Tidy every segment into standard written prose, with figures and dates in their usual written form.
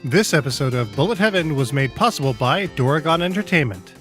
This episode of Bullet Heaven was made possible by Doragon Entertainment.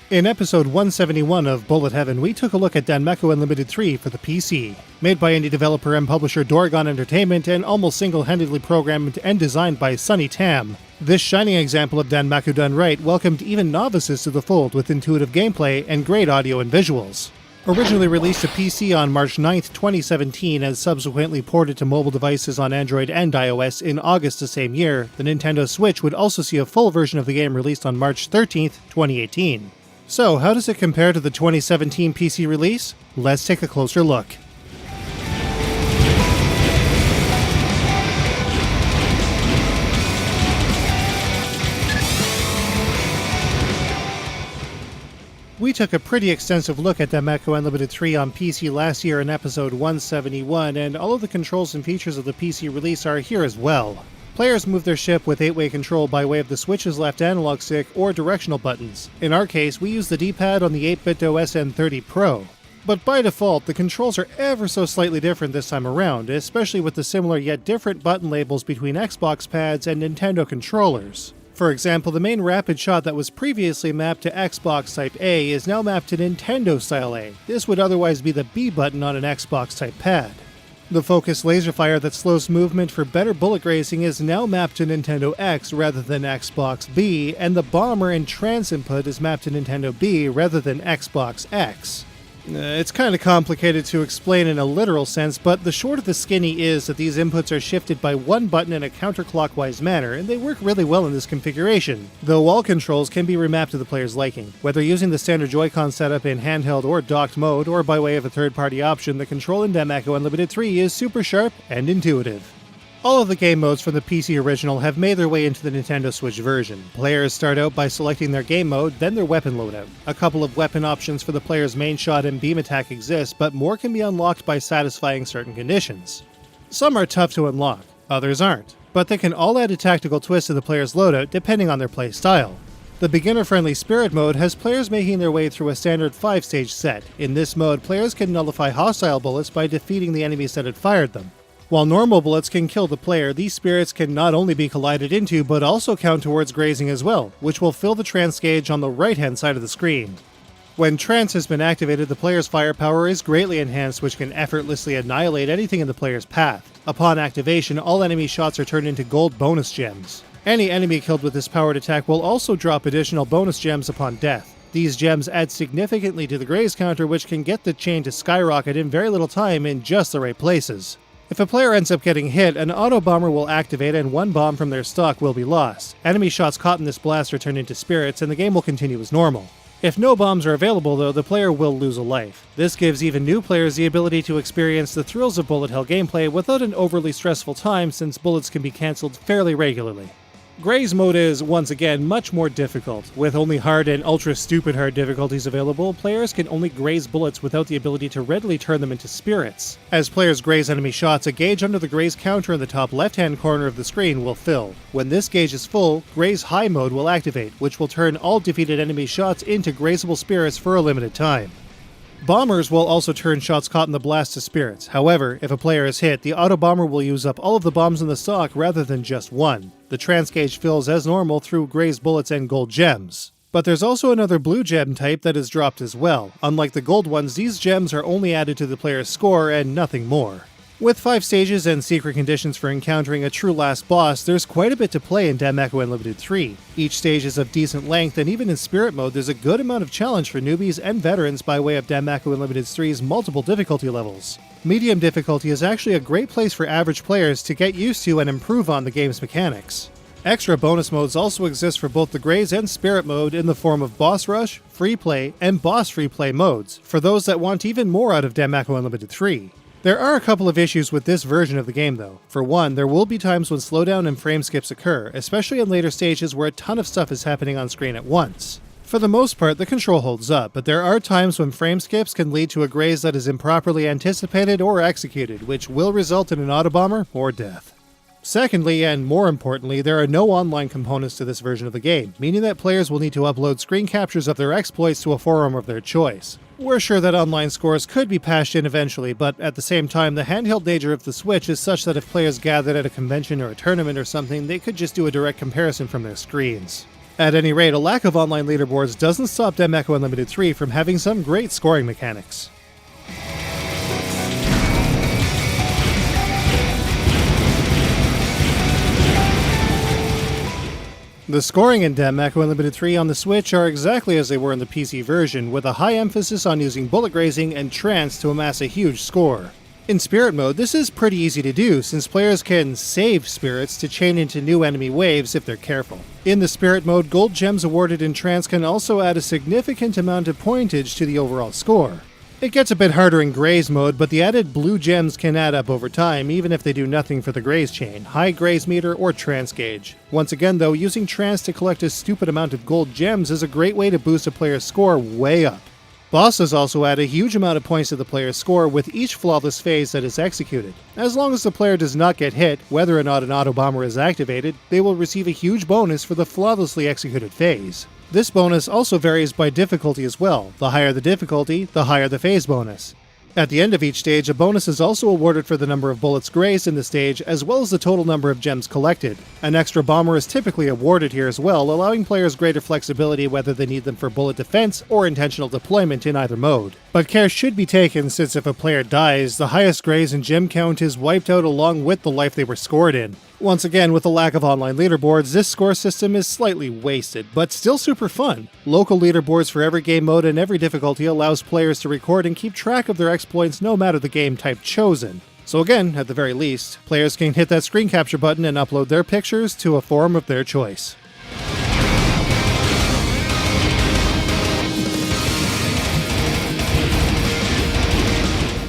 In episode 171 of Bullet Heaven, we took a look at Danmaku Unlimited 3 for the PC. Made by indie developer and publisher Doragon Entertainment and almost single-handedly programmed and designed by Sunny Tam, this shining example of Danmaku done right welcomed even novices to the fold with intuitive gameplay and great audio and visuals. Originally released to PC on March 9, 2017 and subsequently ported to mobile devices on Android and iOS in August the same year, the Nintendo Switch would also see a full version of the game released on March 13, 2018. So, how does it compare to the 2017 PC release? Let's take a closer look. We took a pretty extensive look at Danmaku Unlimited 3 on PC last year in episode 171, and all of the controls and features of the PC release are here as well. Players move their ship with 8-way control by way of the Switch's left analog stick or directional buttons. In our case, we use the D-pad on the 8-bit OS N30 Pro. But by default, the controls are ever so slightly different this time around, especially with the similar yet different button labels between Xbox pads and Nintendo controllers. For example, the main rapid shot that was previously mapped to Xbox Type A is now mapped to Nintendo Style A. This would otherwise be the B button on an Xbox Type pad. The focus laser fire that slows movement for better bullet grazing is now mapped to Nintendo X rather than Xbox B, and the bomber and trance input is mapped to Nintendo B rather than Xbox X. It's kinda complicated to explain in a literal sense, but the short of the skinny is that these inputs are shifted by one button in a counterclockwise manner, and they work really well in this configuration, though all controls can be remapped to the player's liking. Whether using the standard Joy-Con setup in handheld or docked mode, or by way of a third-party option, the control in Danmaku Unlimited 3 is super sharp and intuitive. All of the game modes from the PC original have made their way into the Nintendo Switch version. Players start out by selecting their game mode, then their weapon loadout. A couple of weapon options for the player's main shot and beam attack exist, but more can be unlocked by satisfying certain conditions. Some are tough to unlock, others aren't, but they can all add a tactical twist to the player's loadout depending on their play style. The beginner-friendly Spirit mode has players making their way through a standard 5-stage set. In this mode, players can nullify hostile bullets by defeating the enemies that had fired them. While normal bullets can kill the player, these spirits can not only be collided into, but also count towards grazing as well, which will fill the trance gauge on the right-hand side of the screen. When trance has been activated, the player's firepower is greatly enhanced, which can effortlessly annihilate anything in the player's path. Upon activation, all enemy shots are turned into gold bonus gems. Any enemy killed with this powered attack will also drop additional bonus gems upon death. These gems add significantly to the graze counter, which can get the chain to skyrocket in very little time in just the right places. If a player ends up getting hit, an auto-bomber will activate and one bomb from their stock will be lost. Enemy shots caught in this blast are turned into spirits and the game will continue as normal. If no bombs are available though, the player will lose a life. This gives even new players the ability to experience the thrills of bullet hell gameplay without an overly stressful time since bullets can be cancelled fairly regularly. Graze Mode is, once again, much more difficult. With only hard and ultra-stupid hard difficulties available, players can only graze bullets without the ability to readily turn them into spirits. As players graze enemy shots, a gauge under the graze counter in the top left-hand corner of the screen will fill. When this gauge is full, Graze High Mode will activate, which will turn all defeated enemy shots into grazable spirits for a limited time. Bombers will also turn shots caught in the blast to spirits. However, if a player is hit, the auto-bomber will use up all of the bombs in the stock rather than just one. The trance gauge fills as normal through grazed bullets and gold gems. But there's also another blue gem type that is dropped as well. Unlike the gold ones, these gems are only added to the player's score and nothing more. With 5 stages and secret conditions for encountering a true last boss, there's quite a bit to play in Danmaku Unlimited 3. Each stage is of decent length, and even in Spirit mode there's a good amount of challenge for newbies and veterans by way of Danmaku Unlimited 3's multiple difficulty levels. Medium difficulty is actually a great place for average players to get used to and improve on the game's mechanics. Extra bonus modes also exist for both the Graze and Spirit mode in the form of Boss Rush, Free Play, and Boss Free Play modes, for those that want even more out of Danmaku Unlimited 3. There are a couple of issues with this version of the game though. For one, there will be times when slowdown and frame skips occur, especially in later stages where a ton of stuff is happening on screen at once. For the most part, the control holds up, but there are times when frame skips can lead to a graze that is improperly anticipated or executed, which will result in an autobomber or death. Secondly, and more importantly, there are no online components to this version of the game, meaning that players will need to upload screen captures of their exploits to a forum of their choice. We're sure that online scores could be patched in eventually, but at the same time, the handheld nature of the Switch is such that if players gathered at a convention or a tournament or something, they could just do a direct comparison from their screens. At any rate, a lack of online leaderboards doesn't stop Danmaku Unlimited 3 from having some great scoring mechanics. The scoring in Danmaku Unlimited 3 on the Switch are exactly as they were in the PC version, with a high emphasis on using bullet grazing and trance to amass a huge score. In Spirit Mode, this is pretty easy to do, since players can save spirits to chain into new enemy waves if they're careful. In the Spirit Mode, gold gems awarded in trance can also add a significant amount of pointage to the overall score. It gets a bit harder in Graze Mode, but the added blue gems can add up over time, even if they do nothing for the graze chain, high graze meter, or trance gauge. Once again though, using trance to collect a stupid amount of gold gems is a great way to boost a player's score way up. Bosses also add a huge amount of points to the player's score with each flawless phase that is executed. As long as the player does not get hit, whether or not an auto-bomber is activated, they will receive a huge bonus for the flawlessly executed phase. This bonus also varies by difficulty as well. The higher the difficulty, the higher the phase bonus. At the end of each stage, a bonus is also awarded for the number of bullets grazed in the stage, as well as the total number of gems collected. An extra bomber is typically awarded here as well, allowing players greater flexibility whether they need them for bullet defense or intentional deployment in either mode. But care should be taken, since if a player dies, the highest graze and gem count is wiped out along with the life they were scored in. Once again, with the lack of online leaderboards, this score system is slightly wasted, but still super fun. Local leaderboards for every game mode and every difficulty allows players to record and keep track of their exploits no matter the game type chosen. So again, at the very least, players can hit that screen capture button and upload their pictures to a forum of their choice.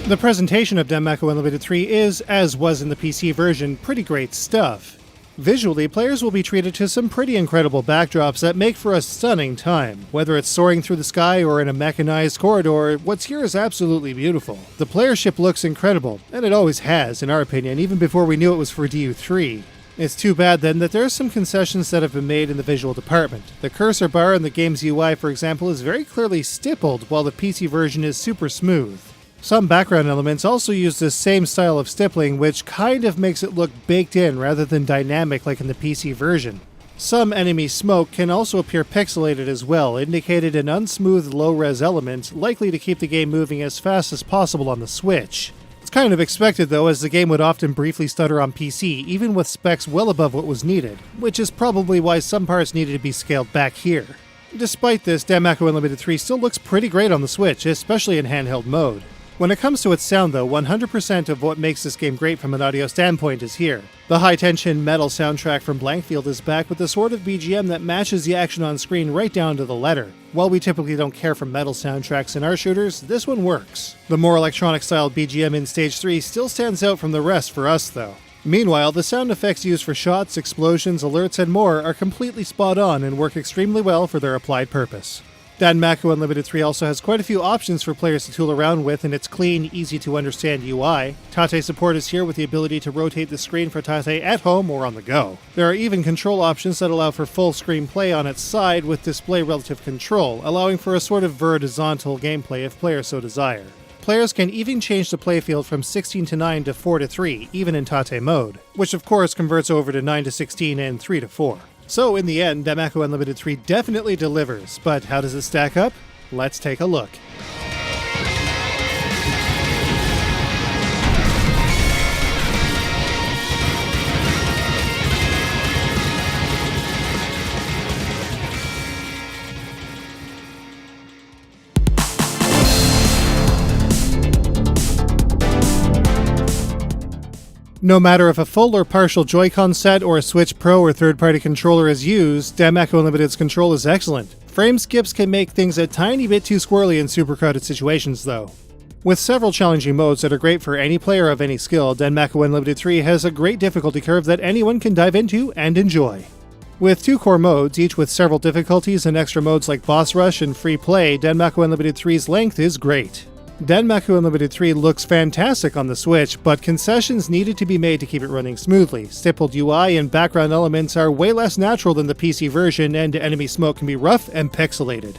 The presentation of Danmaku Unlimited 3 is, as was in the PC version, pretty great stuff. Visually, players will be treated to some pretty incredible backdrops that make for a stunning time. Whether it's soaring through the sky or in a mechanized corridor, what's here is absolutely beautiful. The player ship looks incredible, and it always has, in our opinion, even before we knew it was for DU3. It's too bad then that there are some concessions that have been made in the visual department. The cursor bar in the game's UI, for example, is very clearly stippled, while the PC version is super smooth. Some background elements also use this same style of stippling, which kind of makes it look baked in rather than dynamic like in the PC version. Some enemy smoke can also appear pixelated as well, indicating an unsmooth low-res element, likely to keep the game moving as fast as possible on the Switch. It's kind of expected though, as the game would often briefly stutter on PC, even with specs well above what was needed, which is probably why some parts needed to be scaled back here. Despite this, Danmaku Unlimited 3 still looks pretty great on the Switch, especially in handheld mode. When it comes to its sound though, 100% of what makes this game great from an audio standpoint is here. The high-tension metal soundtrack from Blankfield is back with the sort of BGM that matches the action on screen right down to the letter. While we typically don't care for metal soundtracks in our shooters, this one works. The more electronic-styled BGM in Stage 3 still stands out from the rest for us though. Meanwhile, the sound effects used for shots, explosions, alerts, and more are completely spot on and work extremely well for their applied purpose. Danmaku Unlimited 3 also has quite a few options for players to tool around with in its clean, easy-to-understand UI. Tate support is here with the ability to rotate the screen for Tate at home or on the go. There are even control options that allow for full screen play on its side with display relative control, allowing for a sort of horizontal gameplay if players so desire. Players can even change the playfield from 16 to 9 to 4 to 3, even in Tate mode, which of course converts over to 9 to 16 and 3 to 4. So in the end, Danmaku Unlimited 3 definitely delivers, but how does it stack up? Let's take a look. No matter if a full or partial Joy-Con set or a Switch Pro or third-party controller is used, Danmaku Unlimited's control is excellent. Frame skips can make things a tiny bit too squirrely in super crowded situations though. With several challenging modes that are great for any player of any skill, Danmaku Unlimited 3 has a great difficulty curve that anyone can dive into and enjoy. With 2 core modes, each with several difficulties and extra modes like Boss Rush and Free Play, Danmaku Unlimited 3's length is great. Danmaku Unlimited 3 looks fantastic on the Switch, but concessions needed to be made to keep it running smoothly. Stippled UI and background elements are way less natural than the PC version, and enemy smoke can be rough and pixelated.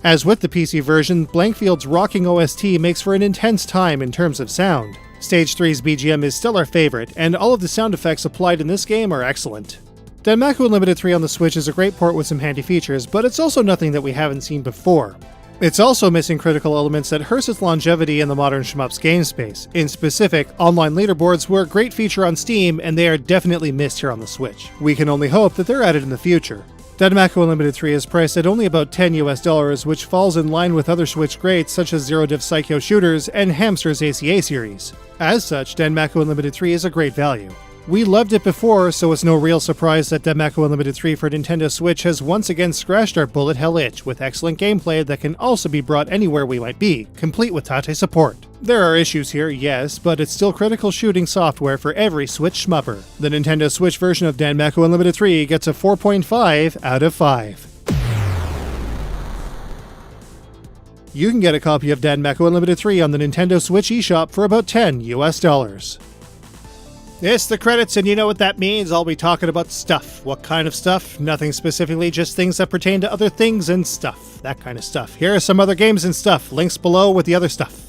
As with the PC version, Blankfield's rocking OST makes for an intense time in terms of sound. Stage 3's BGM is still our favorite, and all of the sound effects applied in this game are excellent. Danmaku Unlimited 3 on the Switch is a great port with some handy features, but it's also nothing that we haven't seen before. It's also missing critical elements that hurts its longevity in the modern shmups game space. In specific, online leaderboards were a great feature on Steam, and they are definitely missed here on the Switch. We can only hope that they're added in the future. Danmaku Unlimited 3 is priced at only about $10 US, which falls in line with other Switch greats such as Zero Div Psycho Shooters and Hamster's ACA series. As such, Danmaku Unlimited 3 is a great value. We loved it before, so it's no real surprise that Danmaku Unlimited 3 for Nintendo Switch has once again scratched our bullet hell itch with excellent gameplay that can also be brought anywhere we might be, complete with Tate support. There are issues here, yes, but it's still critical shooting software for every Switch shmupper. The Nintendo Switch version of Danmaku Unlimited 3 gets a 4.5 out of 5. You can get a copy of Danmaku Unlimited 3 on the Nintendo Switch eShop for about $10 US. It's the credits, and you know what that means. I'll be talking about stuff. What kind of stuff? Nothing specifically, just things that pertain to other things and stuff. That kind of stuff. Here are some other games and stuff. Links below with the other stuff.